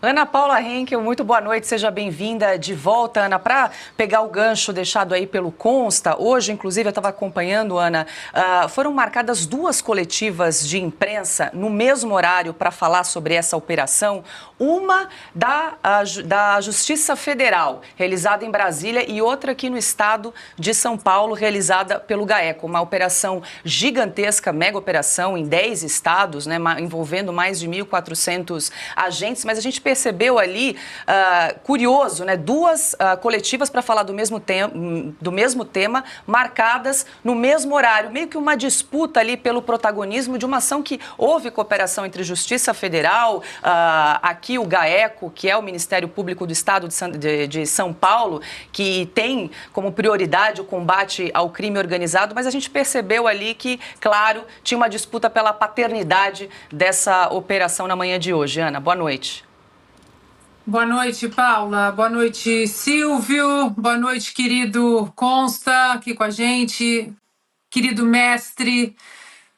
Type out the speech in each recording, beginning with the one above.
Ana Paula Henkel, muito boa noite, seja bem-vinda de volta, Ana. Para pegar o gancho deixado aí pelo Consta, hoje, inclusive, eu estava acompanhando, Ana, foram marcadas duas coletivas de imprensa no mesmo horário para falar sobre essa operação. Uma da Justiça Federal, realizada em Brasília, e outra aqui no estado de São Paulo, realizada pelo GAECO. Uma operação gigantesca, mega operação, em 10 estados, né, envolvendo mais de 1.400 agentes, mas a gente percebeu ali, curioso, né, duas coletivas para falar do mesmo tema, marcadas no mesmo horário, meio que uma disputa ali pelo protagonismo de uma ação que houve cooperação entre Justiça Federal, aqui o GAECO, que é o Ministério Público do Estado de São Paulo, que tem como prioridade o combate ao crime organizado, mas a gente percebeu ali que, claro, tinha uma disputa pela paternidade dessa operação na manhã de hoje. Ana, boa noite. Boa noite, Paula. Boa noite, Silvio. Boa noite, querido Consta, aqui com a gente. Querido mestre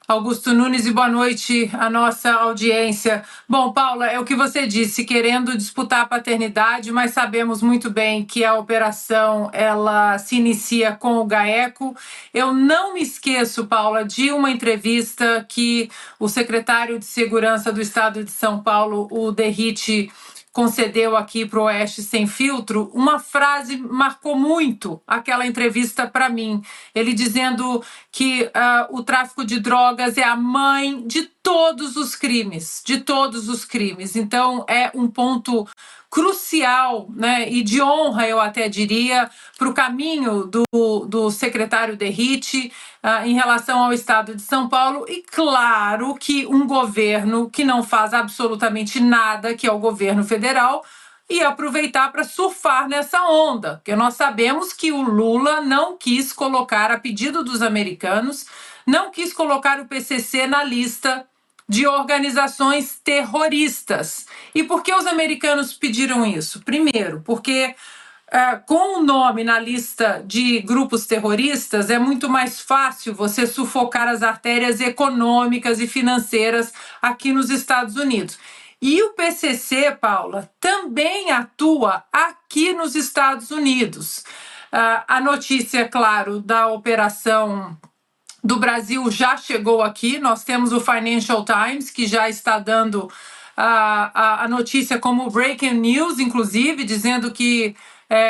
Augusto Nunes, e boa noite à nossa audiência. Bom, Paula, é o que você disse, querendo disputar a paternidade, mas sabemos muito bem que a operação ela se inicia com o GAECO. Eu não me esqueço, Paula, de uma entrevista que o secretário de Segurança do Estado de São Paulo, o Derrite, concedeu aqui para o Oeste Sem Filtro. Uma frase marcou muito aquela entrevista para mim. Ele dizendo que o tráfico de drogas é a mãe de todos os crimes, de todos os crimes. Então, é um ponto crucial, né, e de honra, eu até diria, para o caminho do secretário Derrite em relação ao Estado de São Paulo. E claro que um governo que não faz absolutamente nada, que é o governo federal, e aproveitar para surfar nessa onda, porque nós sabemos que o Lula não quis colocar, a pedido dos americanos, não quis colocar o PCC na lista de organizações terroristas. E por que os americanos pediram isso? Primeiro, porque com o nome na lista de grupos terroristas, é muito mais fácil você sufocar as artérias econômicas e financeiras aqui nos Estados Unidos. E o PCC, Paula, também atua aqui nos Estados Unidos. A notícia, claro, da operação do Brasil já chegou aqui. Nós temos o Financial Times, que já está dando a notícia como breaking news, inclusive, dizendo que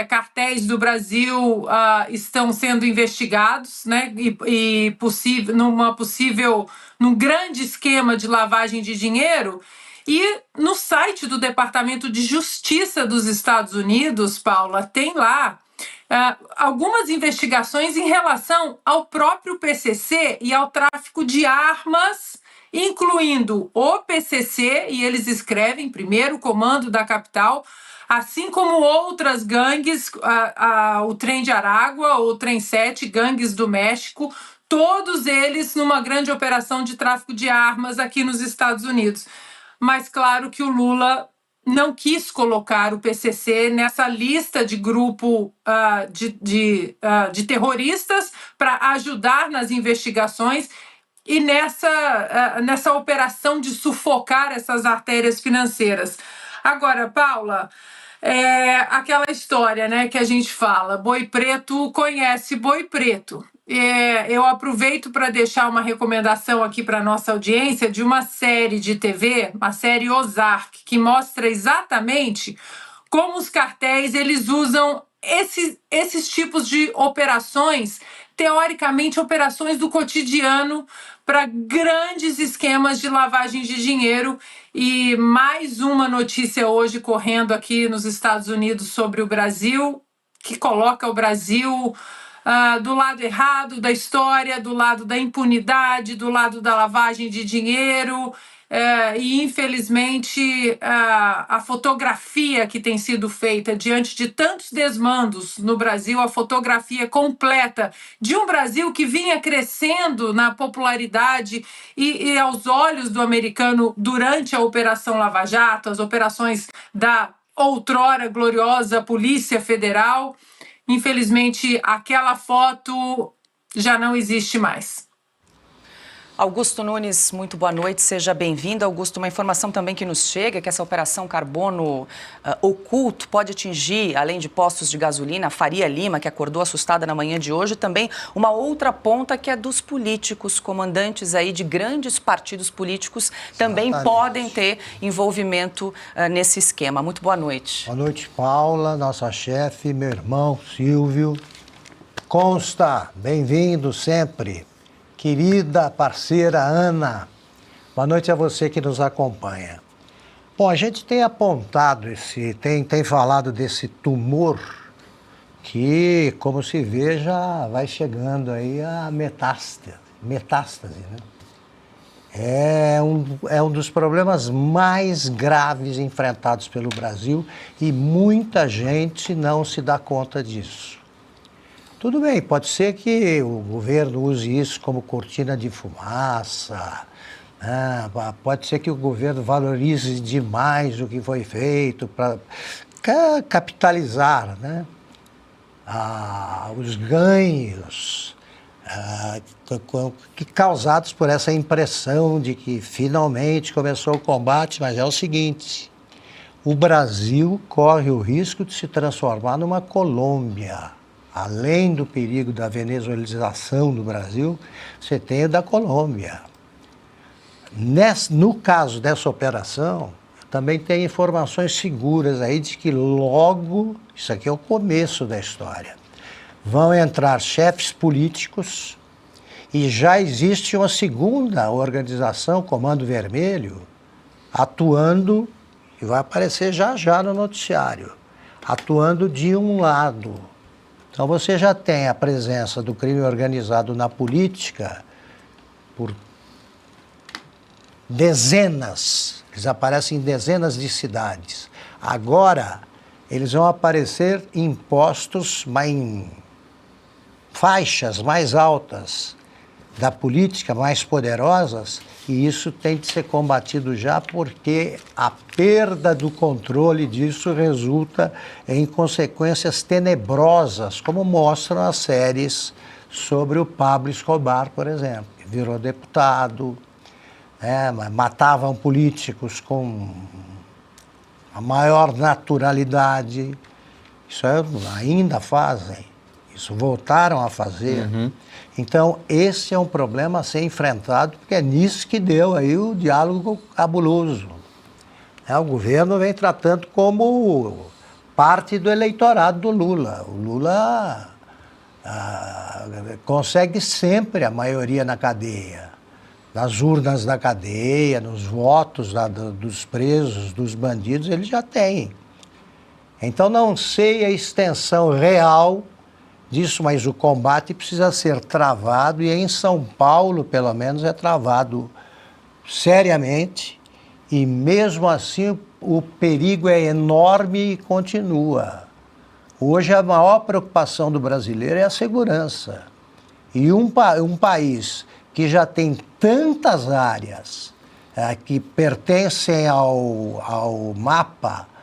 cartéis do Brasil estão sendo investigados, né, num grande esquema de lavagem de dinheiro. E no site do Departamento de Justiça dos Estados Unidos, Paula, tem lá algumas investigações em relação ao próprio PCC e ao tráfico de armas, incluindo o PCC, e eles escrevem, primeiro comando da capital, assim como outras gangues, o Trem de Aragua, o Trem 7, gangues do México, todos eles numa grande operação de tráfico de armas aqui nos Estados Unidos. Mas claro que o Lula não quis colocar o PCC nessa lista de grupo de terroristas para ajudar nas investigações e nessa operação de sufocar essas artérias financeiras. Agora, Paula, aquela história, né, que a gente fala, boi preto conhece boi preto. Eu aproveito para deixar uma recomendação aqui para a nossa audiência de uma série de TV, a série Ozark, que mostra exatamente como os cartéis eles usam esses tipos de operações, teoricamente operações do cotidiano, para grandes esquemas de lavagem de dinheiro. E mais uma notícia hoje correndo aqui nos Estados Unidos sobre o Brasil, que coloca o Brasil do lado errado da história, do lado da impunidade, do lado da lavagem de dinheiro. E, infelizmente, a fotografia que tem sido feita diante de tantos desmandos no Brasil, a fotografia completa de um Brasil que vinha crescendo na popularidade e aos olhos do americano durante a Operação Lava Jato, as operações da outrora gloriosa Polícia Federal. Infelizmente, aquela foto já não existe mais. Augusto Nunes, muito boa noite, seja bem-vindo. Augusto, uma informação também que nos chega, que essa operação carbono oculto pode atingir, além de postos de gasolina, a Faria Lima, que acordou assustada na manhã de hoje, também uma outra ponta que é dos políticos, comandantes aí de grandes partidos políticos também podem ter envolvimento nesse esquema. Muito boa noite. Boa noite, Paula, nossa chefe, meu irmão Silvio. Consta, bem-vindo sempre. Querida parceira Ana, boa noite a você que nos acompanha. Bom, a gente tem apontado tem falado desse tumor que, como se vê, já vai chegando aí a metástase, né? É um dos problemas mais graves enfrentados pelo Brasil e muita gente não se dá conta disso. Tudo bem, pode ser que o governo use isso como cortina de fumaça, né? Pode ser que o governo valorize demais o que foi feito para capitalizar, né? Os ganhos causados por essa impressão de que finalmente começou o combate, mas é o seguinte, o Brasil corre o risco de se transformar numa Colômbia. Além do perigo da venezuelização do Brasil, você tem o da Colômbia. No caso dessa operação, também tem informações seguras aí de que logo, isso aqui é o começo da história, vão entrar chefes políticos e já existe uma segunda organização, Comando Vermelho, atuando, e vai aparecer já no noticiário, atuando de um lado. Então você já tem a presença do crime organizado na política por dezenas, eles aparecem em dezenas de cidades. Agora, eles vão aparecer em postos, em faixas mais altas da política, mais poderosas, e isso tem de ser combatido já porque a perda do controle disso resulta em consequências tenebrosas, como mostram as séries sobre o Pablo Escobar, por exemplo, que virou deputado, matavam políticos com a maior naturalidade. Isso ainda fazem, isso voltaram a fazer. Então, esse é um problema a ser enfrentado, porque é nisso que deu aí o diálogo cabuloso. O governo vem tratando como parte do eleitorado do Lula. O Lula consegue sempre a maioria na cadeia, nas urnas da cadeia, nos votos dos presos, dos bandidos, ele já tem. Então, não sei a extensão real disso, mas o combate precisa ser travado e em São Paulo, pelo menos, é travado seriamente e mesmo assim o perigo é enorme e continua. Hoje a maior preocupação do brasileiro é a segurança. E um país que já tem tantas áreas que pertencem ao mapa,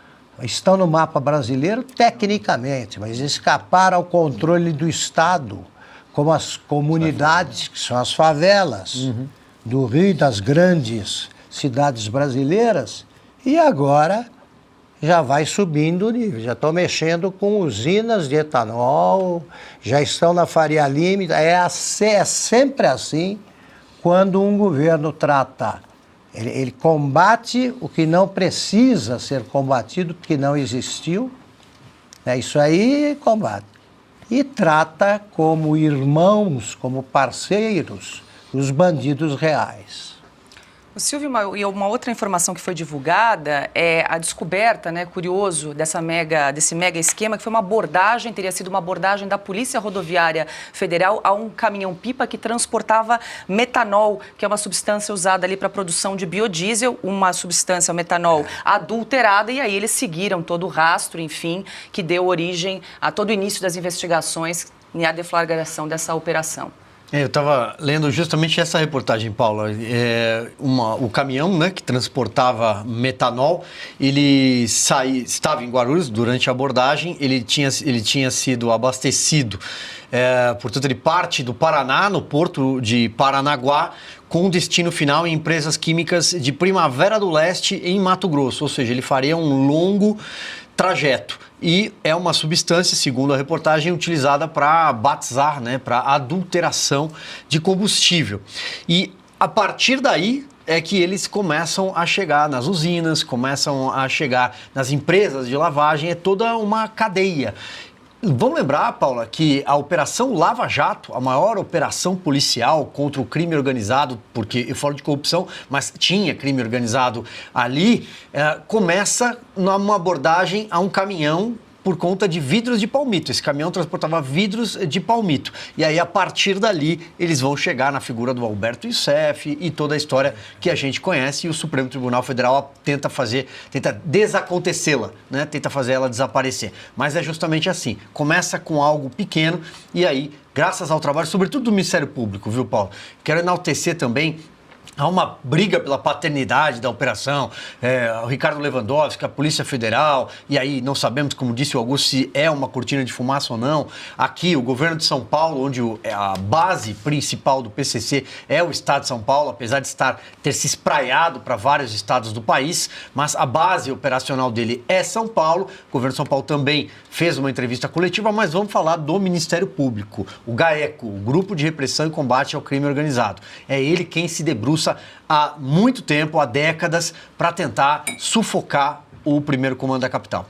estão no mapa brasileiro tecnicamente, mas escaparam ao controle do Estado, como as comunidades, que são as favelas do Rio e das grandes cidades brasileiras, e agora já vai subindo o nível, já estão mexendo com usinas de etanol, já estão na Faria Lima, é sempre assim quando um governo trata. Ele combate o que não precisa ser combatido, porque não existiu, isso aí combate. E trata como irmãos, como parceiros, os bandidos reais. O Silvio, uma outra informação que foi divulgada é a descoberta, curioso, desse mega esquema, que foi uma abordagem, teria sido uma abordagem da Polícia Rodoviária Federal a um caminhão-pipa que transportava metanol, que é uma substância usada ali para a produção de biodiesel, uma substância, o metanol, adulterada, e aí eles seguiram todo o rastro, enfim, que deu origem a todo o início das investigações e a deflagração dessa operação. Eu estava lendo justamente essa reportagem, Paula. O caminhão, que transportava metanol, ele estava em Guarulhos durante a abordagem, ele tinha sido abastecido, portanto ele parte do Paraná, no porto de Paranaguá, com destino final em empresas químicas de Primavera do Leste, em Mato Grosso. Ou seja, ele faria um longo trajeto. E é uma substância, segundo a reportagem, utilizada para batizar, né, para adulteração de combustível. E a partir daí é que eles começam a chegar nas usinas, começam a chegar nas empresas de lavagem, é toda uma cadeia. Vamos lembrar, Paula, que a Operação Lava Jato, a maior operação policial contra o crime organizado, porque eu falo de corrupção, mas tinha crime organizado ali, começa numa abordagem a um caminhão por conta de vidros de palmito. Esse caminhão transportava vidros de palmito. E aí, a partir dali, eles vão chegar na figura do Alberto Youssef e toda a história que a gente conhece. E o Supremo Tribunal Federal tenta desacontecê-la, né? Tenta fazer ela desaparecer. Mas é justamente assim. Começa com algo pequeno e aí, graças ao trabalho, sobretudo do Ministério Público, viu, Paulo? Quero enaltecer também. Há uma briga pela paternidade da operação, o Ricardo Lewandowski, a Polícia Federal, e aí não sabemos, como disse o Augusto, se é uma cortina de fumaça ou não. Aqui, o governo de São Paulo, onde a base principal do PCC é o estado de São Paulo, apesar de ter se espraiado para vários estados do país, mas a base operacional dele é São Paulo. O governo de São Paulo também fez uma entrevista coletiva, mas vamos falar do Ministério Público, o GAECO, o Grupo de Repressão e Combate ao Crime Organizado. É ele quem se debruça há muito tempo, há décadas, para tentar sufocar o primeiro comando da capital.